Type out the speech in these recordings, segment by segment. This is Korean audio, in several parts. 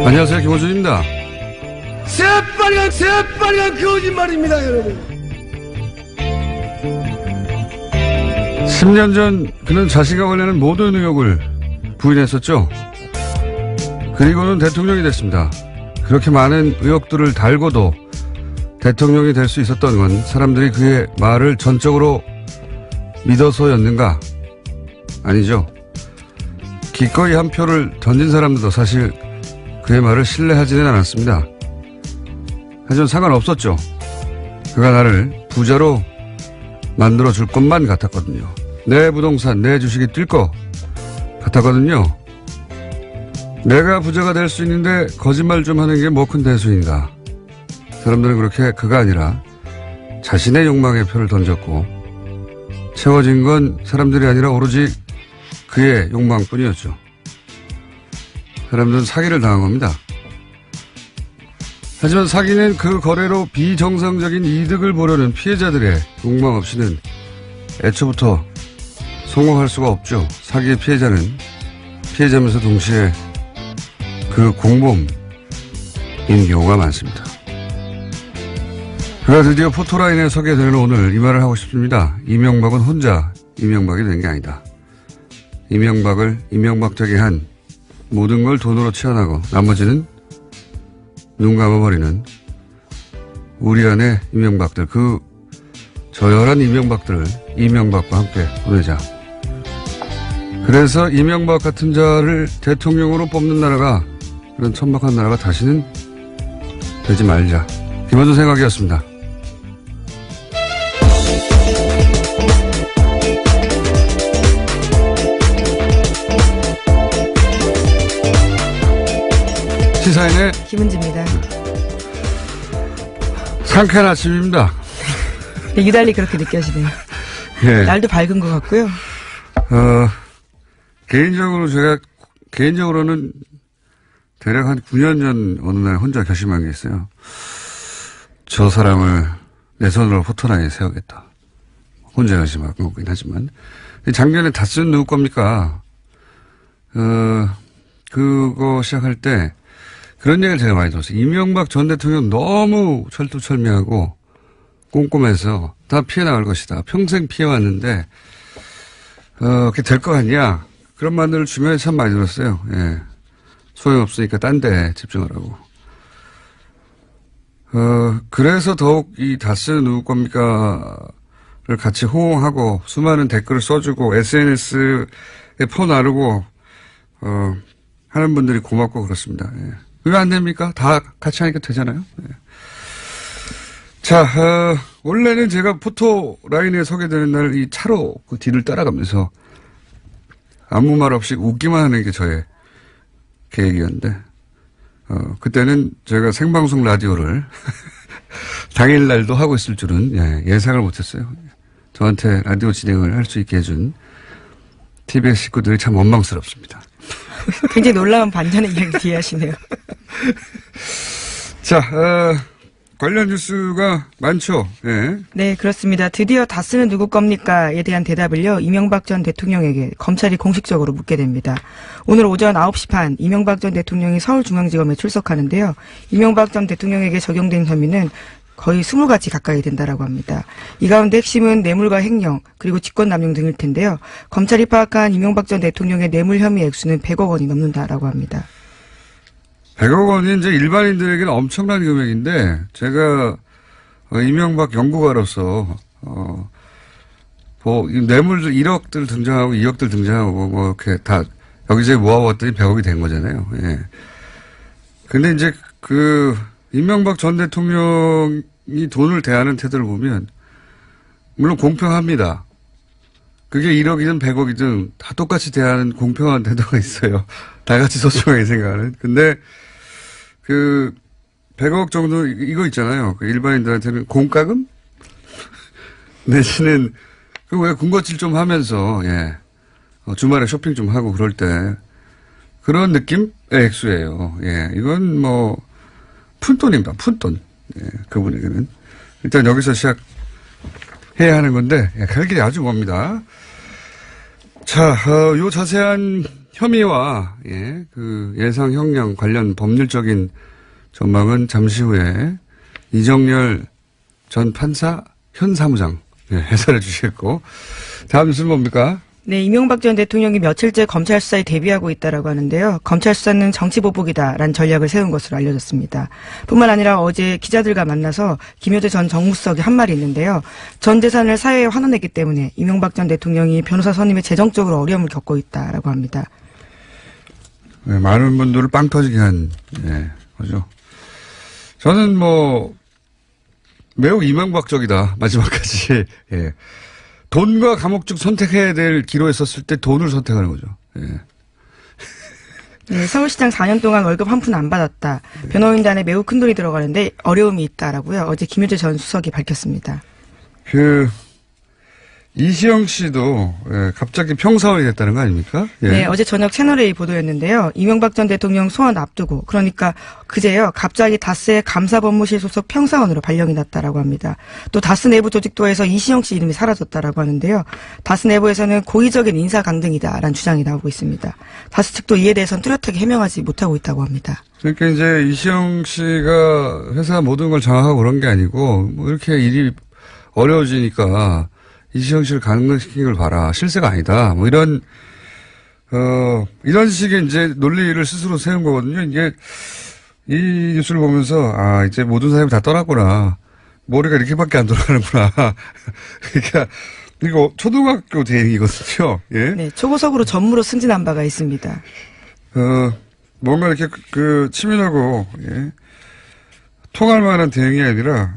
안녕하세요, 김호준입니다. 새빨간 거짓말입니다, 여러분. 10년 전 그는 자신과 관련한 모든 의혹을 부인했었죠. 그리고는 대통령이 됐습니다. 그렇게 많은 의혹들을 달고도 대통령이 될 수 있었던 건 사람들이 그의 말을 전적으로 믿어서였는가? 아니죠. 기꺼이 한 표를 던진 사람들도 사실 그의 말을 신뢰하지는 않았습니다. 하지만 상관없었죠. 그가 나를 부자로 만들어줄 것만 같았거든요. 내 부동산, 내 주식이 뛸 것 같았거든요. 내가 부자가 될 수 있는데 거짓말 좀 하는 게 뭐 큰 대수인가. 사람들은 그렇게 그가 아니라 자신의 욕망에 표를 던졌고 채워진 건 사람들이 아니라 오로지 그의 욕망뿐이었죠. 사람들은 사기를 당한 겁니다. 하지만 사기는 그 거래로 비정상적인 이득을 보려는 피해자들의 욕망 없이는 애초부터 성공할 수가 없죠. 사기의 피해자는 피해자면서 동시에 그 공범인 경우가 많습니다. 그가 드디어 포토라인에 서게 되는 오늘 이 말을 하고 싶습니다. 이명박은 혼자 이명박이 된 게 아니다. 이명박을 이명박 되게 한 모든 걸 돈으로 채워나고 나머지는 눈 감아버리는 우리 안의 이명박들, 그 저열한 이명박들을 이명박과 함께 보내자. 그래서 이명박 같은 자를 대통령으로 뽑는 나라가, 그런 천박한 나라가 다시는 되지 말자. 김원준 생각이었습니다. 시사인의 김은지입니다. 상쾌한 아침입니다. 유달리 그렇게 느껴지네요. 예. 날도 밝은 것 같고요. 개인적으로는 대략 한 9년 전 어느 날 혼자 결심한 게 있어요. 저 사람을 내 손으로 포토라인에 세우겠다. 혼자 결심한 거긴 하지만. 작년에 다스는 누구 겁니까? 그거 시작할 때 그런 얘기를 제가 많이 들었어요. 이명박 전 대통령 너무 철두철미하고 꼼꼼해서 다 피해 나갈 것이다. 평생 피해왔는데, 그게 될 거 아니야. 그런 말들을 주변에 참 많이 들었어요. 예. 소용없으니까 딴 데 집중하라고. 그래서 더욱 이 다스는 누구 겁니까를 같이 호응하고 수많은 댓글을 써주고 SNS에 퍼나르고, 하는 분들이 고맙고 그렇습니다. 예. 왜 안 됩니까? 다 같이 하니까 되잖아요. 예. 자, 원래는 제가 포토 라인에 서게 되는 날 이 차로 그 뒤를 따라가면서 아무 말 없이 웃기만 하는 게 저의 계획이었는데, 그때는 제가 생방송 라디오를 당일날도 하고 있을 줄은 예상을 못했어요. 저한테 라디오 진행을 할 수 있게 해준 TBS 식구들이 참 원망스럽습니다. 굉장히 놀라운 반전의 이야기 뒤에 하시네요. 자, 관련 뉴스가 많죠. 예. 네, 그렇습니다. 드디어 다스는 누구 겁니까에 대한 대답을요, 이명박 전 대통령에게 검찰이 공식적으로 묻게 됩니다. 오늘 오전 9시 반 이명박 전 대통령이 서울중앙지검에 출석하는데요. 이명박 전 대통령에게 적용된 혐의는 거의 20가지 가까이 된다라고 합니다. 이 가운데 핵심은 뇌물과 횡령, 그리고 직권남용 등일 텐데요. 검찰이 파악한 이명박 전 대통령의 뇌물 혐의 액수는 100억 원이 넘는다라고 합니다. 100억 원이 이제 일반인들에게는 엄청난 금액인데, 제가 이명박 연구가로서 뇌물들 1억들 등장하고 2억들 등장하고 뭐 이렇게 다 여기저기 모아봤더니 100억이 된 거잖아요. 예. 근데 이제 이명박 전 대통령이 돈을 대하는 태도를 보면 물론 공평합니다. 그게 1억이든 100억이든 다 똑같이 대하는 공평한 태도가 있어요. 다 같이 소중하게 생각하는. 근데 100억 정도 이거 있잖아요. 일반인들한테는 공과금? 내지는 왜 군것질 좀 하면서 주말에 쇼핑 좀 하고 그럴 때 그런 느낌의 액수예요. 예. 이건 뭐 푼돈입니다. 푼돈. 예. 그분에게는. 일단 여기서 시작해야 하는 건데 갈 길이 아주 멉니다. 자, 요 자세한 혐의와 그 예상 형량 관련 법률적인 전망은 잠시 후에 이정열 전 판사 현 사무장 해설해 주시겠고, 다음 뉴스는 뭡니까? 네, 이명박 전 대통령이 며칠째 검찰 수사에 대비하고 있다라고 하는데요. 검찰 수사는 정치 보복이다라는 전략을 세운 것으로 알려졌습니다. 뿐만 아니라 어제 기자들과 만나서 김효재 전 정무수석이 한 말이 있는데요. 전 재산을 사회에 환원했기 때문에 이명박 전 대통령이 변호사 선임에 재정적으로 어려움을 겪고 있다라고 합니다. 네, 많은 분들을 빵 터지게 한 거죠. 저는 매우 이명박적이다, 마지막까지. 돈과 감옥 중 선택해야 될 기로에 섰을 때 돈을 선택하는 거죠. 네, 서울시장 4년 동안 월급 한 푼 안 받았다. 변호인단에 매우 큰 돈이 들어가는데 어려움이 있다라고요. 어제 김효재 전 수석이 밝혔습니다. 이시영 씨도 갑자기 평사원이 됐다는 거 아닙니까? 네, 어제 저녁 채널A 보도였는데요. 이명박 전 대통령 소환 앞두고, 그러니까 그제요, 갑자기 다스의 감사법무실 소속 평사원으로 발령이 났다라고 합니다. 또 다스 내부 조직도에서 이시영 씨 이름이 사라졌다라고 하는데요. 다스 내부에서는 고의적인 인사 강등이다라는 주장이 나오고 있습니다. 다스 측도 이에 대해서는 뚜렷하게 해명하지 못하고 있다고 합니다. 그러니까 이제 이시영 씨가 회사 모든 걸 장악하고 그런 게 아니고, 이렇게 일이 어려워지니까 이시영 씨를 강등시킨 걸 봐라. 실세가 아니다. 이런 식의 이제 논리를 스스로 세운 거거든요. 이게, 이 뉴스를 보면서, 이제 모든 사람이 다 떠났구나. 머리가 이렇게밖에 안 돌아가는구나. 그러니까, 이거 초등학교 대행이거든요. 예? 네, 초고속으로 전무로 승진한 바가 있습니다. 뭔가 이렇게 치밀하고, 통할 만한 대행이 아니라,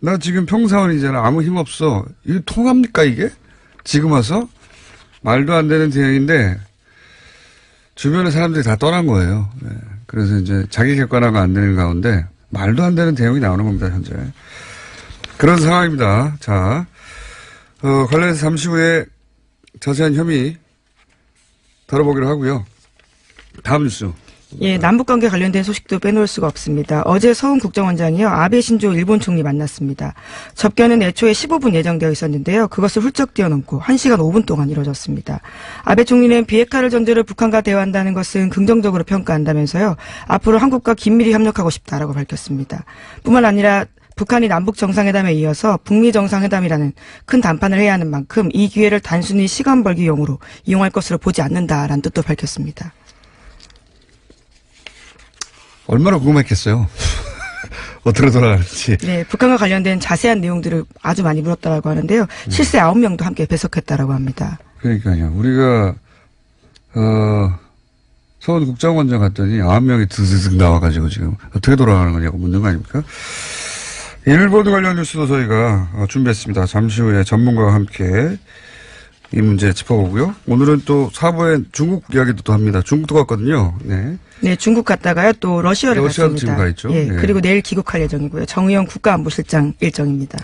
나 지금 평사원이잖아. 아무 힘 없어. 이거 통합니까, 이게? 지금 와서? 말도 안 되는 대응인데, 주변의 사람들이 다 떠난 거예요. 그래서 이제 자기 객관화가 안 되는 가운데, 말도 안 되는 대응이 나오는 겁니다, 현재. 그런 상황입니다. 자, 관련해서 잠시 후에 자세한 혐의 다뤄보기로 하고요. 다음 뉴스. 예, 남북관계 관련된 소식도 빼놓을 수가 없습니다. 어제 서훈 국정원장이요, 아베 신조 일본 총리 만났습니다. 접견은 애초에 15분 예정되어 있었는데요. 그것을 훌쩍 뛰어넘고 1시간 5분 동안 이뤄졌습니다. 아베 총리는 비핵화를 전제로 북한과 대화한다는 것은 긍정적으로 평가한다면서요. 앞으로 한국과 긴밀히 협력하고 싶다라고 밝혔습니다. 뿐만 아니라 북한이 남북 정상회담에 이어서 북미 정상회담이라는 큰 담판을 해야 하는 만큼 이 기회를 단순히 시간 벌기용으로 이용할 것으로 보지 않는다라는 뜻도 밝혔습니다. 얼마나 궁금했겠어요. 어떻게 돌아가는지. 네, 북한과 관련된 자세한 내용들을 아주 많이 물었다라고 하는데요. 실세 9명도 함께 배석했다라고 합니다. 그러니까요. 우리가 서울 국정원장 갔더니 9명이 드드득 나와가지고 지금 어떻게 돌아가는 거냐고 묻는 거 아닙니까? 일본 관련 뉴스도 저희가 준비했습니다. 잠시 후에 전문가와 함께 이 문제 짚어보고요. 오늘은 또 4부에 중국 이야기도 또 합니다. 중국도 갔거든요. 네. 네, 중국 갔다가요 또 러시아도 갔습니다. 지금 가 있죠. 예, 네. 그리고 내일 귀국할 예정이고요. 정의용 국가안보실장 일정입니다.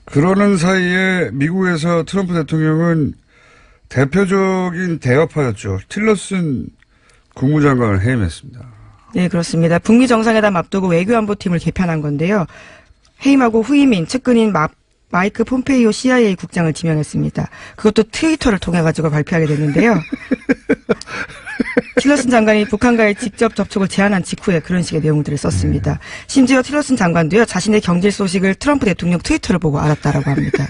그러는 사이에 미국에서 트럼프 대통령은 대표적인 대화파였죠. 틸러슨 국무장관을 해임했습니다. 네, 그렇습니다. 북미 정상회담 앞두고 외교안보팀을 개편한 건데요. 해임하고 후임인 측근인 마이크 폼페이오 CIA 국장을 지명했습니다. 그것도 트위터를 통해 가지고 발표하게 됐는데요. 틸러슨 장관이 북한과의 직접 접촉을 제안한 직후에 그런 식의 내용들을 썼습니다. 심지어 틸러슨 장관도요, 자신의 경질 소식을 트럼프 대통령 트위터를 보고 알았다라고 합니다.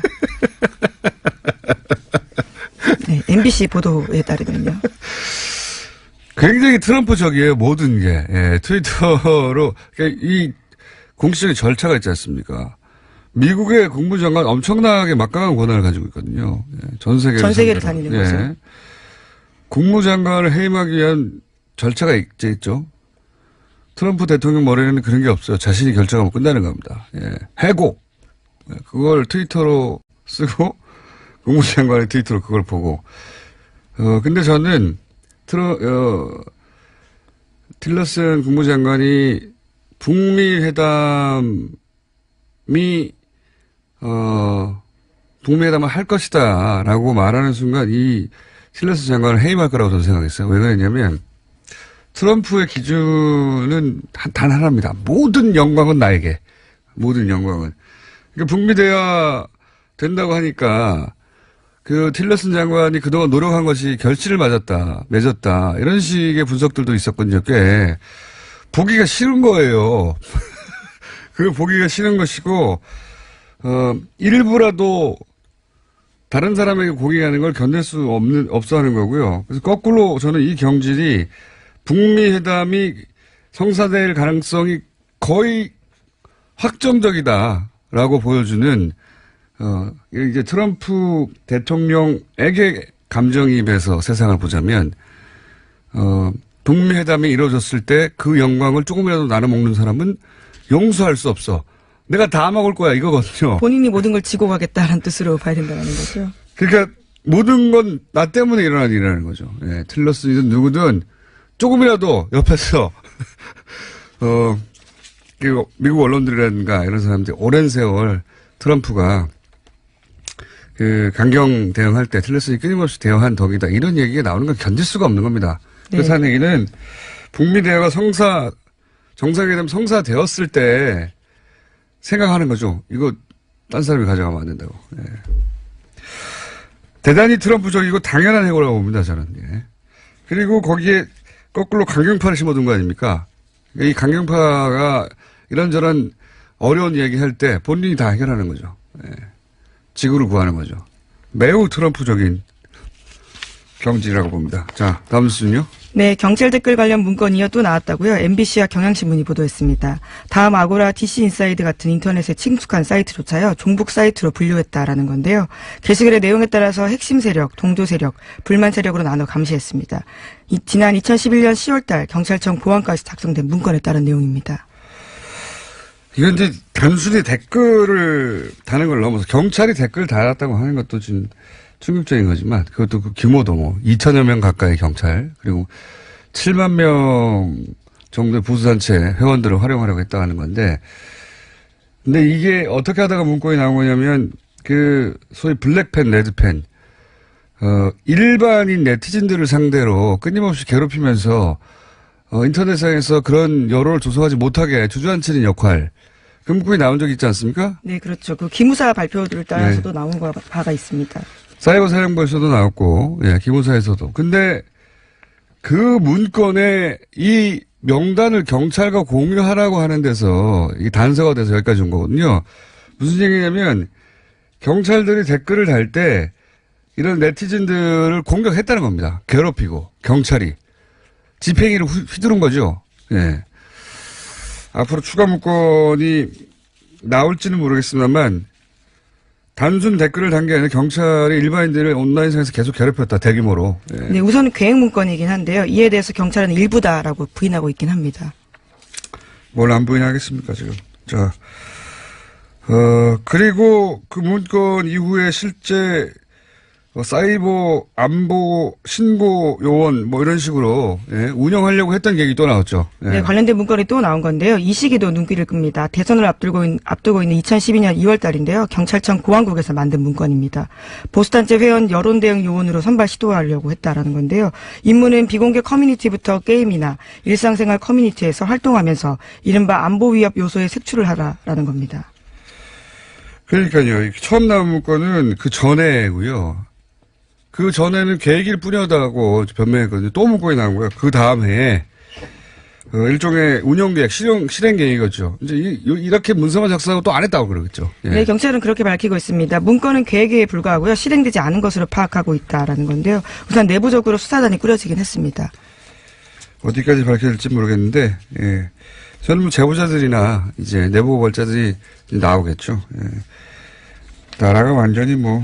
네, MBC 보도에 따르면요. 굉장히 트럼프적이에요, 모든 게. 예, 트위터로. 그러니까 이 공식적인 절차가 있지 않습니까? 미국의 국무장관 엄청나게 막강한 권한을 가지고 있거든요. 예, 전 세계를 다니는 예. 거죠. 국무장관을 해임하기 위한 절차가 있죠. 트럼프 대통령 머리에는 그런 게 없어요. 자신이 결정하면 끝나는 겁니다. 예. 해고. 그걸 트위터로 쓰고 국무장관의 트위터로 그걸 보고. 근데 저는 틸러슨 국무장관이 북미 회담이 북미 회담을 할 것이다라고 말하는 순간 이 틸러슨 장관을 해임할 거라고 저는 생각했어요. 왜 그랬냐면 트럼프의 기준은 단 하나입니다. 모든 영광은 나에게. 모든 영광은. 그러니까 북미 대화 된다고 하니까 그 틸러슨 장관이 그동안 노력한 것이 결실을 맺었다. 이런 식의 분석들도 있었거든요. 꽤. 보기가 싫은 거예요. 그 보기가 싫은 것이고, 일부라도 다른 사람에게 고객하는 걸 견딜 수 없어 하는 거고요. 그래서 거꾸로 저는 이 경질이 북미 회담이 성사될 가능성이 거의 확정적이다라고 보여주는, 이제 트럼프 대통령에게 감정이입해서 세상을 보자면, 북미 회담이 이루어졌을 때 그 영광을 조금이라도 나눠 먹는 사람은 용서할 수 없어. 내가 다 먹을 거야 이거거든요. 본인이 모든 걸 지고 가겠다는 뜻으로 봐야 된다는 거죠. 그러니까 모든 건 나 때문에 일어난 일이라는 거죠. 예, 틸러스이든 누구든 조금이라도 옆에서 그리고 미국 언론들이라든가 이런 사람들이 오랜 세월 트럼프가 그 강경 대응할 때 틸러스이 끊임없이 대응한 덕이다. 이런 얘기가 나오는 건 견딜 수가 없는 겁니다. 네. 그래서 하는 얘기는 북미 대화가 정상회담 성사되었을 때 생각하는 거죠. 이거 딴 사람이 가져가면 안 된다고. 예. 대단히 트럼프적이고 당연한 해고라고 봅니다. 저는. 예. 그리고 거기에 거꾸로 강경파를 심어둔 거 아닙니까? 이 강경파가 이런저런 어려운 얘기할 때 본인이 다 해결하는 거죠. 예. 지구를 구하는 거죠. 매우 트럼프적인 경질이라고 봅니다. 자, 다음 뉴스는요. 네, 경찰 댓글 관련 문건이요 또 나왔다고요. MBC와 경향신문이 보도했습니다. 다음 아고라, DC인사이드 같은 인터넷에 친숙한 사이트조차요 종북 사이트로 분류했다라는 건데요. 게시글의 내용에 따라서 핵심 세력, 동조 세력, 불만 세력으로 나눠 감시했습니다. 지난 2011년 10월달 경찰청 보안과에서 작성된 문건에 따른 내용입니다. 이건 이제 단순히 댓글을 다는 걸 넘어서 경찰이 댓글을 달았다고 하는 것도 좀 충격적인 거지만 그것도 그 규모도 뭐 2천여 명 가까이 경찰 그리고 7만 명 정도의 보수단체 회원들을 활용하려고 했다는 건데 근데 이게 어떻게 하다가 문건이 나온 거냐면 그 소위 블랙팬, 레드팬 일반인 네티즌들을 상대로 끊임없이 괴롭히면서 인터넷상에서 그런 여론을 조성하지 못하게 주저앉히는 역할 그 문건이 나온 적이 있지 않습니까? 네, 그렇죠. 그 기무사 발표를 따라서도 네. 나온 바가 있습니다. 사이버 사령부에서도 나왔고, 예, 기무사에서도. 근데 그 문건에 이 명단을 경찰과 공유하라고 하는 데서 이게 단서가 돼서 여기까지 온 거거든요. 무슨 얘기냐면 경찰들이 댓글을 달 때 이런 네티즌들을 공격했다는 겁니다. 괴롭히고 경찰이 집행위를 휘두른 거죠. 예. 앞으로 추가 문건이 나올지는 모르겠습니다만 단순 댓글을 단 게 아니라 경찰이 일반인들을 온라인상에서 계속 괴롭혔다. 대규모로. 예. 네, 우선 계획 문건이긴 한데요. 이에 대해서 경찰은 일부다라고 부인하고 있긴 합니다. 뭘 안 부인하겠습니까 지금. 자, 그리고 그 문건 이후에 실제 사이버 안보 신고 요원 뭐 이런 식으로 예, 운영하려고 했던 얘기 또 나왔죠. 예. 네, 관련된 문건이 또 나온 건데요. 이 시기도 눈길을 끕니다. 대선을 앞두고 있는 2012년 2월 달인데요. 경찰청 보안국에서 만든 문건입니다. 보수단체 회원 여론 대응 요원으로 선발 시도하려고 했다라는 건데요. 임무는 비공개 커뮤니티부터 게임이나 일상생활 커뮤니티에서 활동하면서 이른바 안보 위협 요소에 색출을 하라라는 겁니다. 그러니까요. 처음 나온 문건은 그 전에고요. 그 전에는 계획일 뿐이었다고 변명했거든요. 또 문건이 나온 거예요. 그 다음 해에 일종의 운영계획, 실행계획이었죠. 이제 이렇게 문서만 작성하고 또 안 했다고 그러겠죠. 예. 네, 경찰은 그렇게 밝히고 있습니다. 문건은 계획에 불과하고요. 실행되지 않은 것으로 파악하고 있다라는 건데요. 우선 내부적으로 수사단이 꾸려지긴 했습니다. 어디까지 밝혀질지 모르겠는데, 예. 저는 뭐 제보자들이나 이제 내부 고발자들이 나오겠죠. 예. 나라가 완전히 뭐.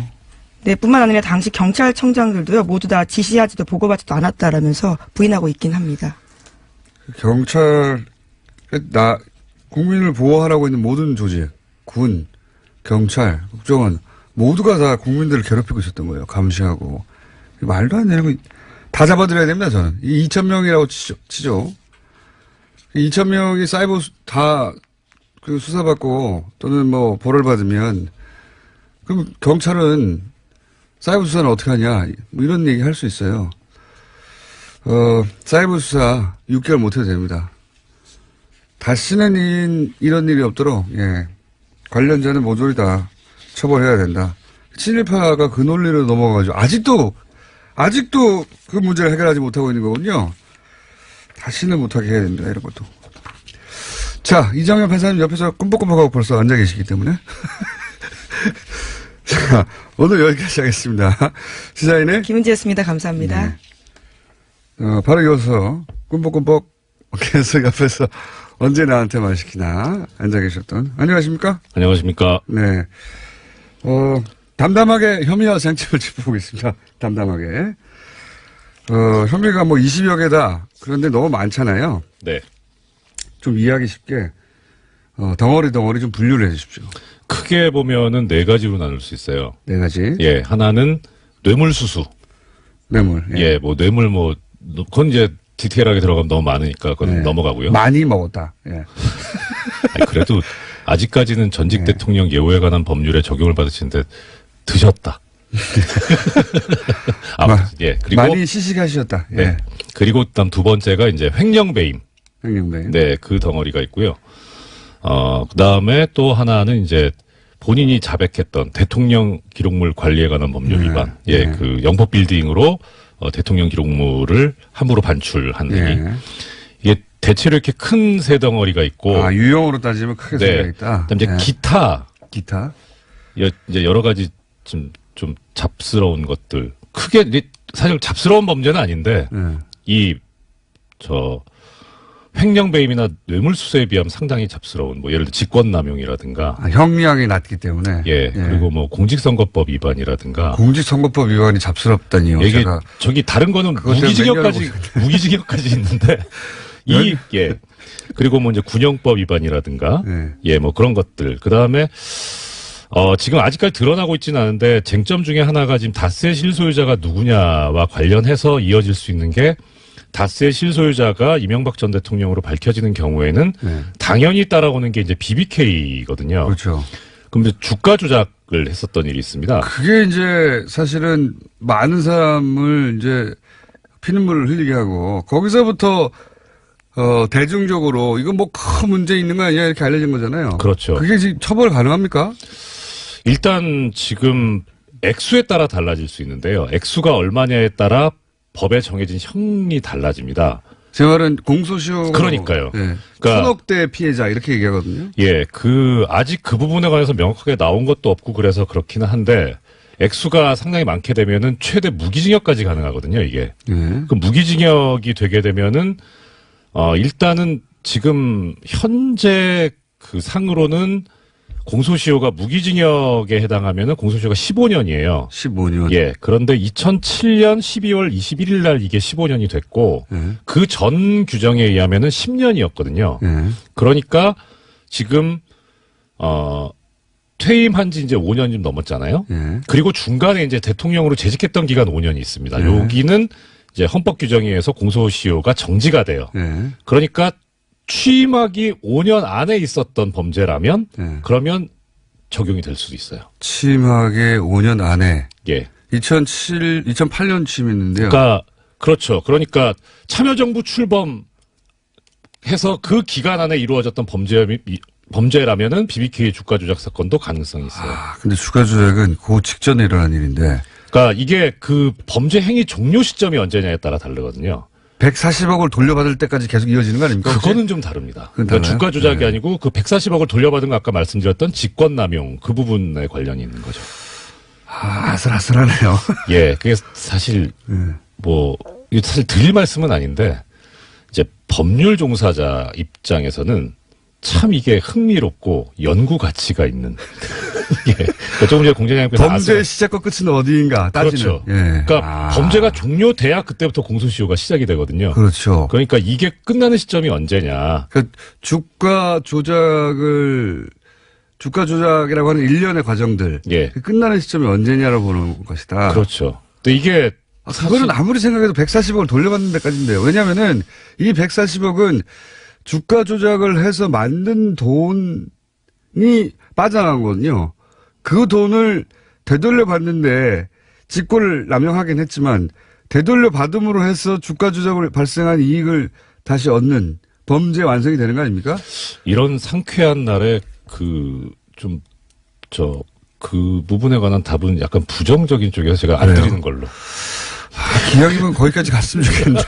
네, 뿐만 아니라 당시 경찰청장들도요, 모두 다 지시하지도 보고받지도 않았다라면서 부인하고 있긴 합니다. 경찰, 국민을 보호하라고 있는 모든 조직, 군, 경찰, 국정원, 모두가 다 국민들을 괴롭히고 있었던 거예요. 감시하고. 말도 안 되는 거, 다 잡아드려야 됩니다, 저는. 이 2,000명이라고 치죠. 2,000명이 사이버 다 그 수사받고 또는 뭐 벌을 받으면, 그럼 경찰은 사이버 수사는 어떻게 하냐, 뭐 이런 얘기 할 수 있어요. 사이버 수사 6개월 못 해도 됩니다. 다시는 이런 일이 없도록, 예. 관련자는 모조리 다 처벌해야 된다. 친일파가 그 논리로 넘어가가지고 아직도 그 문제를 해결하지 못하고 있는 거군요. 다시는 못하게 해야 됩니다. 이런 것도. 자, 이정현 판사님 옆에서 꿈뻑꿈뻑하고 벌써 앉아 계시기 때문에. 자, 오늘 여기까지 하겠습니다. 시사인의 김은지였습니다. 감사합니다. 네. 바로 이어서 꿈뻑꿈뻑 계속 옆에서 언제 나한테 말 시키나 앉아 계셨던. 안녕하십니까? 안녕하십니까? 네. 담담하게 혐의와 쟁점을 짚어보겠습니다. 담담하게. 혐의가 뭐 20여 개다. 그런데 너무 많잖아요. 네. 좀 이해하기 쉽게, 덩어리 좀 분류를 해 주십시오. 크게 보면은 네 가지로 나눌 수 있어요. 네 가지. 예, 하나는 뇌물수수. 뇌물. 예, 뭐 뇌물 그건 이제 디테일하게 들어가면 너무 많으니까 그건 네. 넘어가고요. 많이 먹었다. 예. 아니, 그래도 아직까지는 전직 네. 대통령 예우에 관한 법률에 적용을 받으시는데 드셨다. 예, 그리고 많이 시식하셨다. 예. 네. 그리고 다음 두 번째가 이제 횡령배임. 횡령배. 네, 그 덩어리가 있고요. 그 다음에 또 하나는 이제 본인이 자백했던 대통령 기록물 관리에 관한 법률 네. 위반. 예, 네. 그 영법 빌딩으로 대통령 기록물을 함부로 반출한 행위. 예. 이게 대체로 이렇게 큰 세 덩어리가 있고. 아, 유형으로 따지면 크게 세 개가 있다. 그다음 이제 예. 기타. 이제 여러 가지 좀 잡스러운 것들. 크게 사실 잡스러운 범죄는 아닌데 예. 횡령배임이나 뇌물수수에 비하면 상당히 잡스러운 예를 들어 직권남용이라든가 형량이 낮기 때문에. 예, 그리고 뭐 공직선거법 위반이라든가 공직선거법 위반이 잡스럽다니요. 이게 제가 저기 다른 거는 그것 때문에 무기징역까지 있는데 예. 그리고 뭐 이제 군형법 위반이라든가 예. 뭐 그런 것들. 그다음에 지금 아직까지 드러나고 있지는 않은데 쟁점 중에 하나가 지금 다스의 실소유자가 누구냐와 관련해서 이어질 수 있는 게 다스의 실소유자가 이명박 전 대통령으로 밝혀지는 경우에는 당연히 따라오는 게 이제 BBK거든요. 그렇죠. 그럼 이제 주가 조작을 했었던 일이 있습니다. 그게 이제 사실은 많은 사람을 이제 피눈물을 흘리게 하고 거기서부터 대중적으로 이거 뭐 큰 문제 있는 거 아니야 이렇게 알려진 거잖아요. 그렇죠. 그게 지금 처벌 가능합니까? 일단 지금 액수에 따라 달라질 수 있는데요. 액수가 얼마냐에 따라 법에 정해진 형이 달라집니다. 제 말은 공소시효. 그러니까요. 예. 그러니까 1000억대 피해자 이렇게 얘기하거든요. 예, 아직 그 부분에 관해서 명확하게 나온 것도 없고 그래서 그렇기는 한데 액수가 상당히 많게 되면은 최대 무기징역까지 가능하거든요, 이게. 예. 그 무기징역이 되게 되면은 일단은 지금 현재 그 상으로는 공소시효가 무기징역에 해당하면은 공소시효가 15년이에요. 15년. 예. 그런데 2007년 12월 21일 날 이게 15년이 됐고 그 전 규정에 의하면은 10년이었거든요. 그러니까 지금 퇴임한 지 이제 5년 좀 넘었잖아요. 그리고 중간에 이제 대통령으로 재직했던 기간 5년이 있습니다. 여기는 이제 헌법 규정에 의해서 공소시효가 정지가 돼요. 그러니까 취임하기 5년 안에 있었던 범죄라면 그러면 적용이 될 수도 있어요. 취임하기 5년 안에. 예. 2008년 취임했는데요. 그러니까 그렇죠. 그러니까 참여정부 출범해서 그 기간 안에 이루어졌던 범죄라면은 BBK 주가 조작 사건도 가능성이 있어요. 아, 근데 주가 조작은 그 직전에 일어난 일인데. 그러니까 이게 그 범죄 행위 종료 시점이 언제냐에 따라 다르거든요. 140억을 돌려받을 때까지 계속 이어지는 거 아닙니까? 그거는 좀 다릅니다. 그러니까 달라요? 주가 조작이 아니고 그 140억을 돌려받은 거 아까 말씀드렸던 직권남용 그 부분에 관련이 있는 거죠. 아, 아슬아슬하네요. 예, 그게 사실 이게 사실 드릴 말씀은 아닌데 이제 법률 종사자 입장에서는 참 이게 흥미롭고 연구 가치가 있는. 예. 그러니까 조금 전에 공장장님께서 범죄의 시작과 끝은 어디인가 따지는. 그렇죠. 예. 그러니까 범죄가 종료돼야 그때부터 공소시효가 시작이 되거든요. 그렇죠. 그러니까 이게 끝나는 시점이 언제냐. 그러니까 주가 조작이라고 하는 일련의 과정들. 예. 끝나는 시점이 언제냐로 보는 것이다. 그렇죠. 근데 이게 그거는 아무리 생각해도 140억을 돌려받는 데까지인데요. 왜냐면은 이 140억은 주가 조작을 해서 만든 돈이 빠져나간 거거든요. 그 돈을 되돌려 받는데 직권을 남용하긴 했지만 되돌려 받음으로 해서 주가 조작을 발생한 이익을 다시 얻는 범죄 완성이 되는 거 아닙니까? 이런 상쾌한 날에 그 부분에 관한 답은 약간 부정적인 쪽에서 제가 안 드리는 걸로. 기왕이면 거기까지 갔으면 좋겠는데.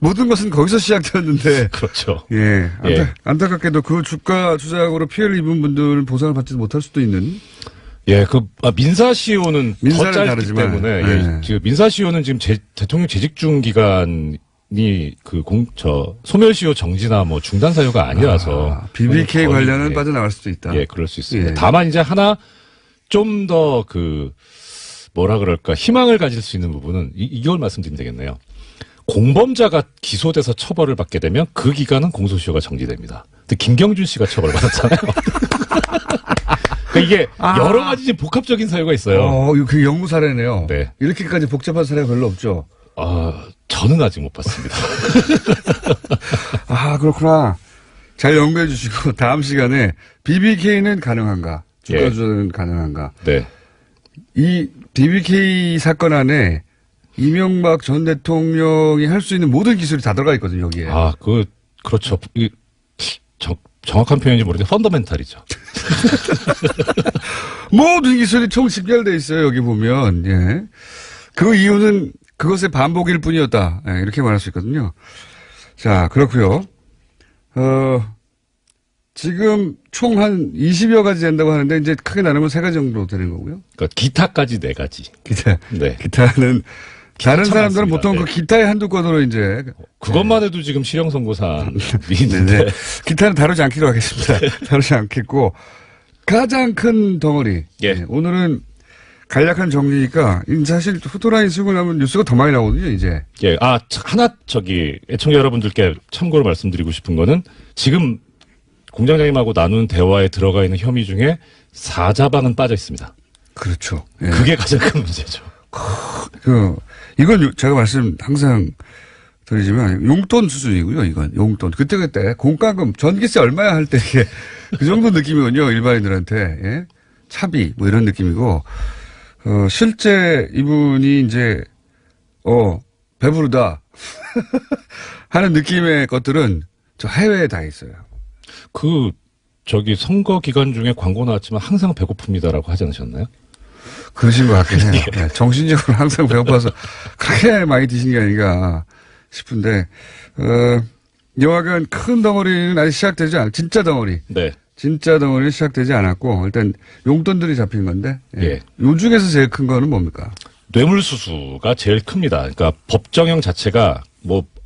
모든 것은 거기서 시작되었는데. 그렇죠. 예. 예. 안타깝게도 그 주가 조작으로 피해를 입은 분들은 보상을 받지 못할 수도 있는. 예, 민사시효는 더 짧기 다르지만, 때문에, 예. 예, 지금 민사시효는 지금 대통령 재직 중 기간이 소멸시효 정지나 뭐 중단 사유가 아니라서. BBK 관련은 예, 빠져나갈 수도 있다. 예, 그럴 수 있습니다. 예. 다만 이제 하나 좀 더 뭐라 그럴까, 희망을 가질 수 있는 부분은 이걸 말씀드리면 되겠네요. 공범자가 기소돼서 처벌을 받게 되면 그 기간은 공소시효가 정지됩니다. 근데 김경준 씨가 처벌받았잖아요. 그러니까 이게 여러 가지 복합적인 사유가 있어요. 그 영구 사례네요. 네. 이렇게까지 복잡한 사례가 별로 없죠. 저는 아직 못 봤습니다. 그렇구나. 잘 연구해 주시고 다음 시간에 BBK는 가능한가? 주가 조작은 가능한가? 네. 이 BBK 사건 안에 이명박 전 대통령이 할 수 있는 모든 기술이 다 들어가 있거든요, 여기에. 그렇죠. 정확한 표현인지 모르겠는데 펀더멘탈이죠. 모든 기술이 총 집결돼 있어요, 여기 보면. 예. 그 이유는 그것의 반복일 뿐이었다. 예, 이렇게 말할 수 있거든요. 자, 그렇고요. 지금 총 한 20여 가지 된다고 하는데 이제 크게 나누면 3가지 정도 되는 거고요. 그러니까 기타까지 4가지. 기타. 네. 기타는 다른 사람들은 많습니다. 보통 네. 그 기타의 한두 건으로 이제 그것만 해도 지금 실형 선고사안이 네, 있는데. 기타는 다루지 않기로 하겠습니다. 다루지 않겠고 가장 큰 덩어리. 예. 네, 오늘은 간략한 정리니까 사실 후토라인 쓰고 나면 뉴스가 더 많이 나오거든요, 이제. 예. 하나 애청자 여러분들께 참고로 말씀드리고 싶은 거는 지금 공장장님하고 나눈 대화에 들어가 있는 혐의 중에 사자방은 빠져 있습니다. 그렇죠. 예. 그게 가장 큰 문제죠. 이건 제가 말씀 항상 드리지만 용돈 수준이고요, 이건. 용돈. 그때 공과금, 전기세 얼마야 할 때 이게 그 정도 느낌이군요, 일반인들한테. 예? 차비, 뭐 이런 느낌이고, 실제 이분이 이제, 배부르다. 하는 느낌의 것들은 저 해외에 다 있어요. 선거 기간 중에 광고 나왔지만 항상 배고픕니다라고 하지 않으셨나요? 그러신 것 같긴 해요. 네, 정신적으로 항상 배고파서 그렇게 많이 드신 게 아닌가 싶은데, 여하간 큰 덩어리는 아직 시작되지 진짜 덩어리. 네. 진짜 덩어리는 시작되지 않았고, 일단 용돈들이 잡힌 건데, 예. 요 중에서 제일 큰 거는 뭡니까? 뇌물수수가 제일 큽니다. 그러니까 법정형 자체가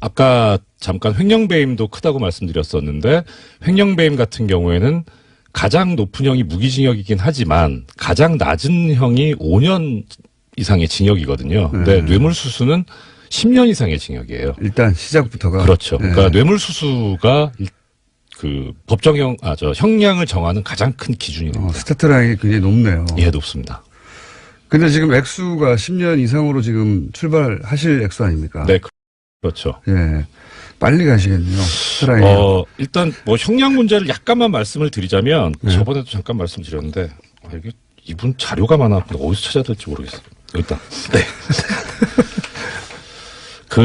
아까 잠깐 횡령배임도 크다고 말씀드렸었는데 횡령배임 같은 경우에는 가장 높은 형이 무기징역이긴 하지만 가장 낮은 형이 5년 이상의 징역이거든요. 근데 뇌물수수는 10년 이상의 징역이에요. 일단 시작부터가. 그렇죠. 그러니까 뇌물수수가 형량을 정하는 가장 큰 기준이 됩니다. 스타트 라인이 굉장히 높네요. 예, 높습니다. 근데 지금 액수가 10년 이상으로 지금 출발하실 액수 아닙니까? 네, 그렇죠. 예. 빨리 가시겠네요. 스타라인. 일단 형량 문제를 약간만 말씀을 드리자면 저번에도 잠깐 말씀드렸는데 이게 이분 자료가 많아 어디서 찾아야 될지 모르겠어요. 일단 네.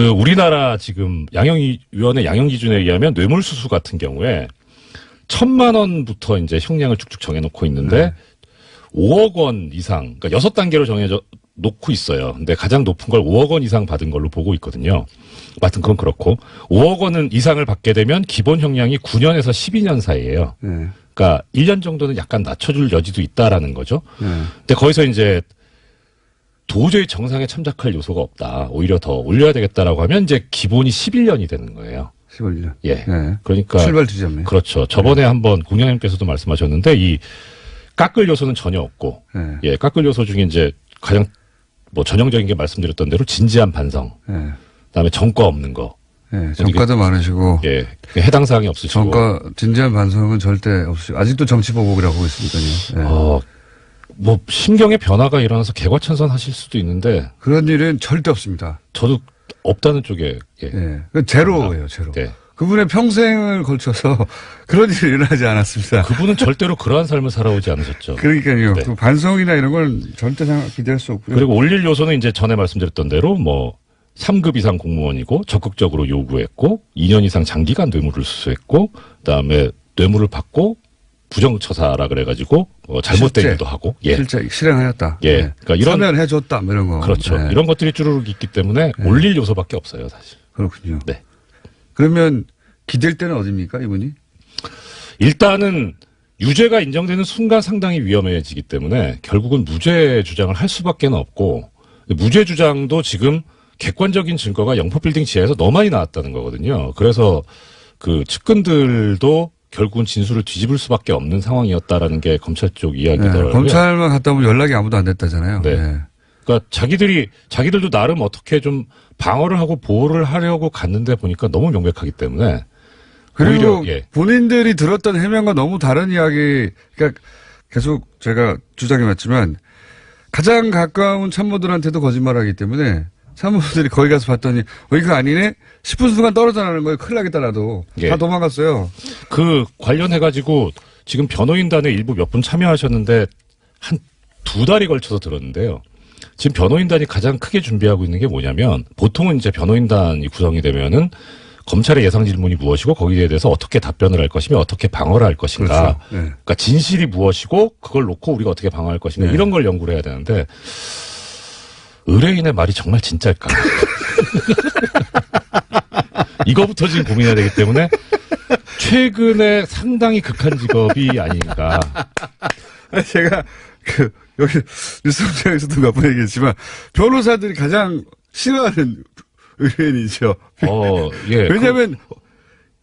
우리나라 지금 양형위원회 양형 기준에 의하면 뇌물수수 같은 경우에 1,000만 원부터 이제 형량을 쭉쭉 정해놓고 있는데 5억 원 이상, 그러니까 6단계로 정해져 놓고 있어요. 근데 가장 높은 걸 5억 원 이상 받은 걸로 보고 있거든요. 하여튼 그건 그렇고 5억 원 이상을 받게 되면 기본 형량이 9년에서 12년 사이예요. 그러니까 1년 정도는 약간 낮춰줄 여지도 있다라는 거죠. 근데 거기서 이제 도저히 정상에 참작할 요소가 없다. 오히려 더 올려야 되겠다라고 하면 이제 기본이 11년이 되는 거예요. 11년. 예. 네. 그러니까 출발 지점에. 그렇죠. 저번에 한번 공장님께서도 말씀하셨는데 이 깎을 요소는 전혀 없고, 예, 깎을 요소 중에 이제 가장 전형적인 게 말씀드렸던 대로 진지한 반성, 그다음에 전과 없는 거, 전과도 많으시고, 예, 해당 사항이 없으시고, 진지한 반성은 절대 없으시고, 아직도 정치 보복이라고 하고 있으니까요. 심경의 변화가 일어나서 개과천선하실 수도 있는데 그런 일은 절대 없습니다. 저도 없다는 쪽에, 제로예요, 제로. 네. 그분의 평생을 걸쳐서 그런 일이 일어나지 않았습니다. 그분은 절대로 그러한 삶을 살아오지 않으셨죠. 그러니까요. 네. 그 반성이나 이런 건 절대 기대할 수 없고요. 그리고 올릴 요소는 이제 전에 말씀드렸던 대로 3급 이상 공무원이고 적극적으로 요구했고 2년 이상 장기간 뇌물을 수수했고 그다음에 뇌물을 받고 부정처사라 그래가지고 잘못된 실제, 일도 하고, 예. 실제 실행하였다. 예. 네. 그러니까 이런 참여해줬다, 뭐 이런 거. 그렇죠. 네. 이런 것들이 쭈루룩 있기 때문에 네. 올릴 요소밖에 없어요, 사실. 그렇군요. 네. 그러면 기댈 때는 어딥니까, 이분이? 일단은 유죄가 인정되는 순간 상당히 위험해지기 때문에 결국은 무죄 주장을 할 수밖에 없고 무죄 주장도 지금 객관적인 증거가 영포빌딩 지하에서 너무 많이 나왔다는 거거든요. 그래서 그 측근들도 결국은 진술을 뒤집을 수밖에 없는 상황이었다라는 게 검찰 쪽 이야기더라고요. 네, 검찰만 갔다 오면 연락이 아무도 안 됐다잖아요. 네. 네. 그러니까 자기들도 나름 어떻게 좀 방어를 하고 보호를 하려고 갔는데 보니까 너무 명백하기 때문에 그리고 오히려, 예. 본인들이 들었던 해명과 너무 다른 이야기, 그러니까 계속 제가 주장해왔지만 가장 가까운 참모들한테도 거짓말하기 때문에 참모들이 거기 가서 봤더니 이거 아니네 싶은 순간 떨어져 나가는 거예요. 큰일 나겠다라도. 예. 다 도망갔어요. 그 관련해가지고 지금 변호인단에 일부 몇 분 참여하셨는데 한 2달이 걸쳐서 들었는데요. 지금 변호인단이 가장 크게 준비하고 있는 게 뭐냐면 보통은 이제 변호인단이 구성이 되면은 검찰의 예상 질문이 무엇이고 거기에 대해서 어떻게 답변을 할 것이며 어떻게 방어를 할 것인가. 그렇죠. 네. 그러니까 진실이 무엇이고 그걸 놓고 우리가 어떻게 방어할 것인가. 네. 이런 걸 연구를 해야 되는데 의뢰인의 말이 정말 진짜일까. 이거부터 지금 고민해야 되기 때문에 최근에 상당히 극한 직업이 아닌가. 제가 여기 뉴스공장에서도 몇 번 얘기했지만 변호사들이 가장 싫어하는 의뢰인이죠. 예. 왜냐하면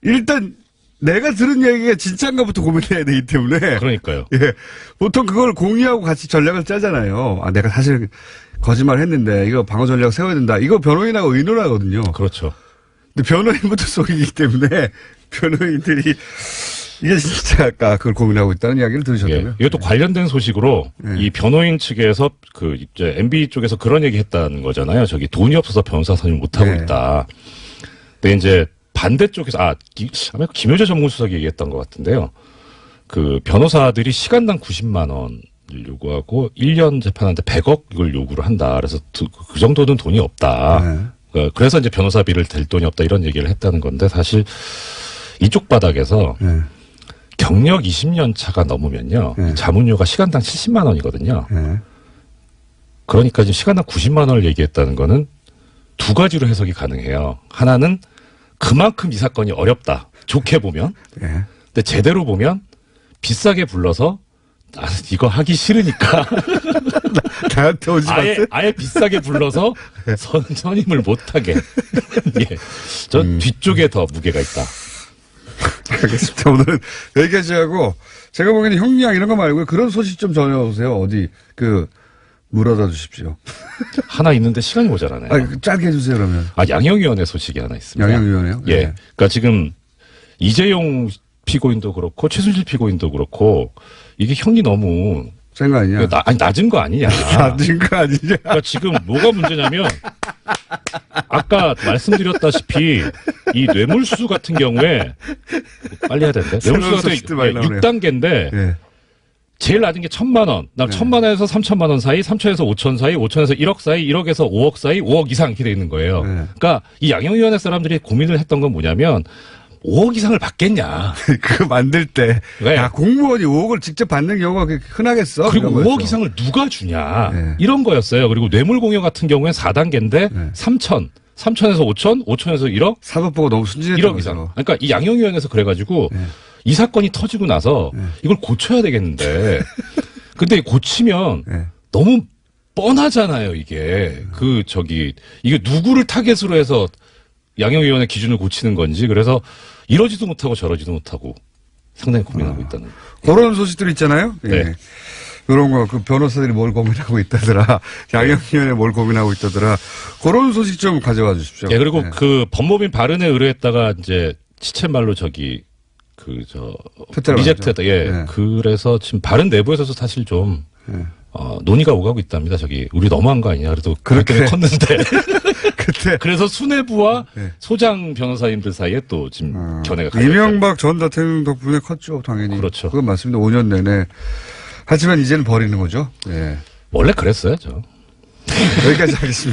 일단 내가 들은 얘기가 진짜인가부터 고민해야 되기 때문에. 그러니까요. 예. 보통 그걸 공유하고 같이 전략을 짜잖아요. 내가 사실 거짓말 했는데 이거 방어 전략 세워야 된다. 이거 변호인하고 의논하거든요. 그렇죠. 근데 변호인부터 속이기 때문에 변호인들이 이게 진짜일까 그걸 고민하고 있다는 이야기를 들으셨다고요? 예. 이것도 관련된 소식으로 이 변호인 측에서 그 이제 MB 쪽에서 그런 얘기 했다는 거잖아요. 저기 돈이 없어서 변호사 선임 못 하고 있다. 근데 이제 반대쪽에서 아마 김효재 전문수석이 얘기했던 것 같은데요. 그 변호사들이 시간당 90만 원을 요구하고 1년 재판하는데 100억 이걸 요구를 한다. 그래서 그 정도는 돈이 없다. 그래서 이제 변호사비를 댈 돈이 없다 이런 얘기를 했다는 건데 사실 이쪽 바닥에서 경력 20년 차가 넘으면요. 자문료가 시간당 70만 원이거든요. 그러니까 지금 시간당 90만 원을 얘기했다는 거는 두 가지로 해석이 가능해요. 하나는 그만큼 이 사건이 어렵다. 좋게 보면. 근데 제대로 보면 비싸게 불러서 나는 이거 하기 싫으니까 나한테 오지 마세요. 아예 비싸게 불러서 선임을 못하게. 예. 저 뒤쪽에 더 무게가 있다. 알겠습니다. 오늘은 여기까지 하고 제가 보기에는 형량 이런 거 말고 그런 소식 좀 전해오세요. 어디 물어다 주십시오. 하나 있는데 시간이 모자라네요. 짧게 해주세요 그러면. 양형위원회 소식이 하나 있습니다. 양형위원회요? 예. 네. 그러니까 지금 이재용 피고인도 그렇고 최순실 피고인도 그렇고 이게 형이 너무 센 거 아니냐? 낮은 거 아니냐? 낮은 거 아니냐? 그러니까 지금 뭐가 문제냐면 아까 말씀드렸다시피 이 뇌물수수 같은 경우에 빨리 해야 되는데 뇌물수수 같은 경우에 6단계인데 제일 낮은 게 1,000만 원. 1,000만 원에서 3,000만 원 사이, 3천에서 5천 사이, 5천에서 1억 사이, 1억에서 5억 사이, 5억 이상 이렇게 돼 있는 거예요. 그러니까 이 양형위원회 사람들이 고민을 했던 건 뭐냐면 5억 이상을 받겠냐. 그거 만들 때. 왜? 야, 공무원이 5억을 직접 받는 경우가 그렇게 흔하겠어? 그리고 5억 이상을 누가 주냐. 이런 거였어요. 그리고 뇌물공여 같은 경우엔 4단계인데 3천. 3천에서 5천, 5천에서 1억. 사법부가 너무 순진했던 1억 이상. 그러니까 이 양형위원회에서 그래가지고 이 사건이 터지고 나서 이걸 고쳐야 되겠는데. 근데 고치면 너무 뻔하잖아요, 이게. 이게 누구를 타겟으로 해서 양형위원회 기준을 고치는 건지. 그래서 이러지도 못하고 저러지도 못하고 상당히 고민하고 있다는. 그런 소식들 있잖아요. 네. 그런 거, 변호사들이 뭘 고민하고 있다더라. 양형위원회 뭘 고민하고 있다더라. 그런 소식 좀 가져와 주십시오. 예, 그리고 그 법무부인 발언에 의뢰했다가 이제 시쳇말로 리젝트했다. 예. 그래서 지금 바른 내부에서도 사실 좀 논의가 오가고 있답니다. 우리 너무한 거 아니냐. 그래도 그렇게 컸는데. 그래서 수뇌부와 소장 변호사님들 사이에 또 지금 견해가 갈렸다. 이명박 전 대통령 덕분에 컸죠, 당연히. 그렇죠. 그건 맞습니다. 5년 내내. 하지만 이제는 버리는 거죠. 예. 원래 그랬어요, 저. 여기까지 하겠습니다.